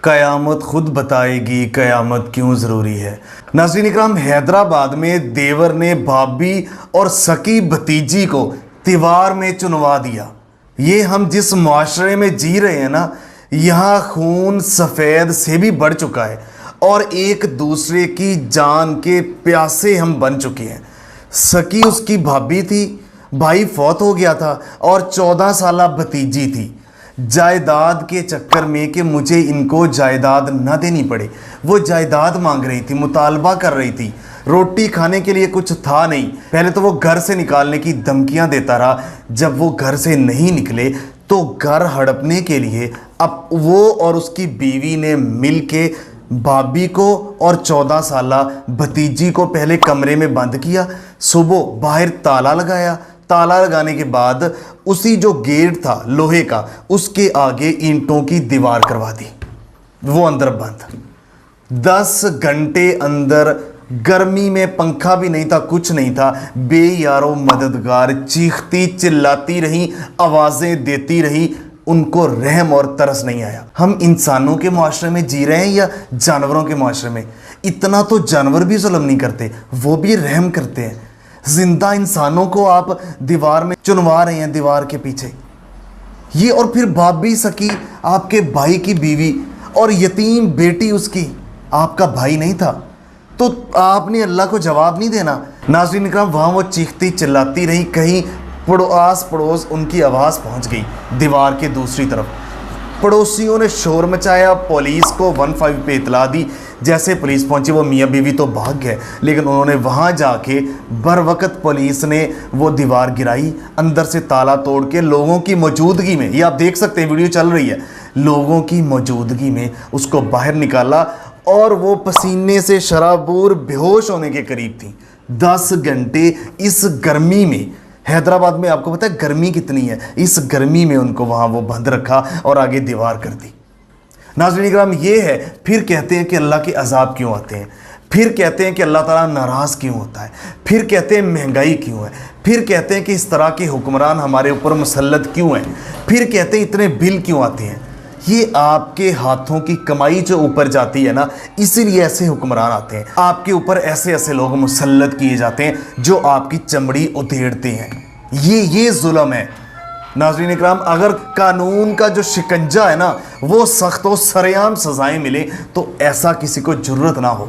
قیامت خود بتائے گی قیامت کیوں ضروری ہے۔ ناظرین اکرام، حیدرآباد میں دیور نے بھابی اور سکی بھتیجی کو تیوار میں چنوا دیا۔ یہ ہم جس معاشرے میں جی رہے ہیں نا، یہاں خون سفید سے بھی بڑھ چکا ہے اور ایک دوسرے کی جان کے پیاسے ہم بن چکے ہیں۔ سکی اس کی بھابی تھی، بھائی فوت ہو گیا تھا، اور 14 سالہ بھتیجی تھی۔ جائیداد کے چکر میں کہ مجھے ان کو جائیداد نہ دینی پڑے، وہ جائیداد مانگ رہی تھی، مطالبہ کر رہی تھی۔ روٹی کھانے کے لیے کچھ تھا نہیں۔ پہلے تو وہ گھر سے نکالنے کی دھمکیاں دیتا رہا، جب وہ گھر سے نہیں نکلے تو گھر ہڑپنے کے لیے اب وہ اور اس کی بیوی نے مل کے بھابی کو اور 14 سالہ بھتیجی کو پہلے کمرے میں بند کیا، صبح باہر تالا لگایا، تالا لگانے کے بعد اسی جو گیٹ تھا لوہے کا، اس کے آگے اینٹوں کی دیوار کروا دی، وہ اندر بند۔ 10 گھنٹے اندر، گرمی میں پنکھا بھی نہیں تھا، کچھ نہیں تھا، بے یارو مددگار چیختی چلاتی رہی، آوازیں دیتی رہی، ان کو رحم اور ترس نہیں آیا۔ ہم انسانوں کے معاشرے میں جی رہے ہیں یا جانوروں کے معاشرے میں؟ اتنا تو جانور بھی ظلم نہیں کرتے، وہ بھی رحم کرتے ہیں۔ زندہ انسانوں کو آپ دیوار میں چنوا رہے ہیں، دیوار کے پیچھے۔ یہ اور پھر بھابی سکی، آپ کے بھائی کی بیوی، اور یتیم بیٹی اس کی، آپ کا بھائی نہیں تھا تو آپ نے اللہ کو جواب نہیں دینا؟ ناظرین اکرام، وہاں وہ چیختی چلاتی رہی، کہیں آس پڑوس ان کی آواز پہنچ گئی دیوار کے دوسری طرف۔ پڑوسیوں نے شور مچایا، پولیس کو 15 پہ اطلاع دی۔ جیسے پولیس پہنچی، وہ میاں بیوی تو بھاگ گئے، لیکن انہوں نے وہاں جا کے بر وقت پولیس نے وہ دیوار گرائی، اندر سے تالا توڑ کے لوگوں کی موجودگی میں، یہ آپ دیکھ سکتے ہیں، ویڈیو چل رہی ہے، لوگوں کی موجودگی میں اس کو باہر نکالا، اور وہ پسینے سے شرابور بے ہوش ہونے کے قریب تھی۔ 10 گھنٹے اس گرمی میں، حیدرآباد میں آپ کو پتہ ہے گرمی کتنی ہے، اس گرمی میں ان کو وہاں وہ بند رکھا اور آگے دیوار کر دی۔ ناظرین اکرام، یہ ہے، پھر کہتے ہیں کہ اللہ کے عذاب کیوں آتے ہیں، پھر کہتے ہیں کہ اللہ تعالیٰ ناراض کیوں ہوتا ہے، پھر کہتے ہیں مہنگائی کیوں ہے، پھر کہتے ہیں کہ اس طرح کے حکمران ہمارے اوپر مسلط کیوں ہیں، پھر کہتے ہیں اتنے بل کیوں آتے ہیں۔ یہ آپ کے ہاتھوں کی کمائی جو اوپر جاتی ہے نا، اسی لیے ایسے حکمران آتے ہیں، آپ کے اوپر ایسے ایسے لوگ مسلط کیے جاتے ہیں جو آپ کی چمڑی ادھیڑتے ہیں۔ یہ ظلم ہے۔ ناظرین اکرام، اگر قانون کا جو شکنجہ ہے نا وہ سخت و سرعام سزائیں ملے تو ایسا کسی کو جرت نہ ہو۔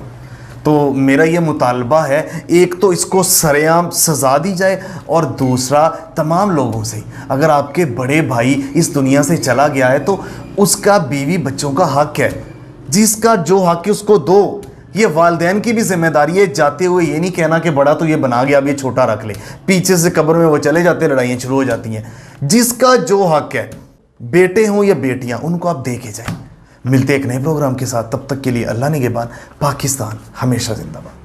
تو میرا یہ مطالبہ ہے، ایک تو اس کو سرعام سزا دی جائے، اور دوسرا تمام لوگوں سے، اگر آپ کے بڑے بھائی اس دنیا سے چلا گیا ہے تو اس کا بیوی بچوں کا حق ہے، جس کا جو حق ہے اس کو دو۔ یہ والدین کی بھی ذمہ داری ہے، جاتے ہوئے یہ نہیں کہنا کہ بڑا تو یہ بنا گیا، اب یہ چھوٹا رکھ لے، پیچھے سے قبر میں وہ چلے جاتے، لڑائیاں شروع ہو جاتی ہیں۔ جس کا جو حق ہے، بیٹے ہوں یا بیٹیاں، ان کو آپ دے کے جائیں۔ ملتے ایک نئے پروگرام کے ساتھ، تب تک کے لیے اللہ نگہبان۔ پاکستان ہمیشہ زندہ باد۔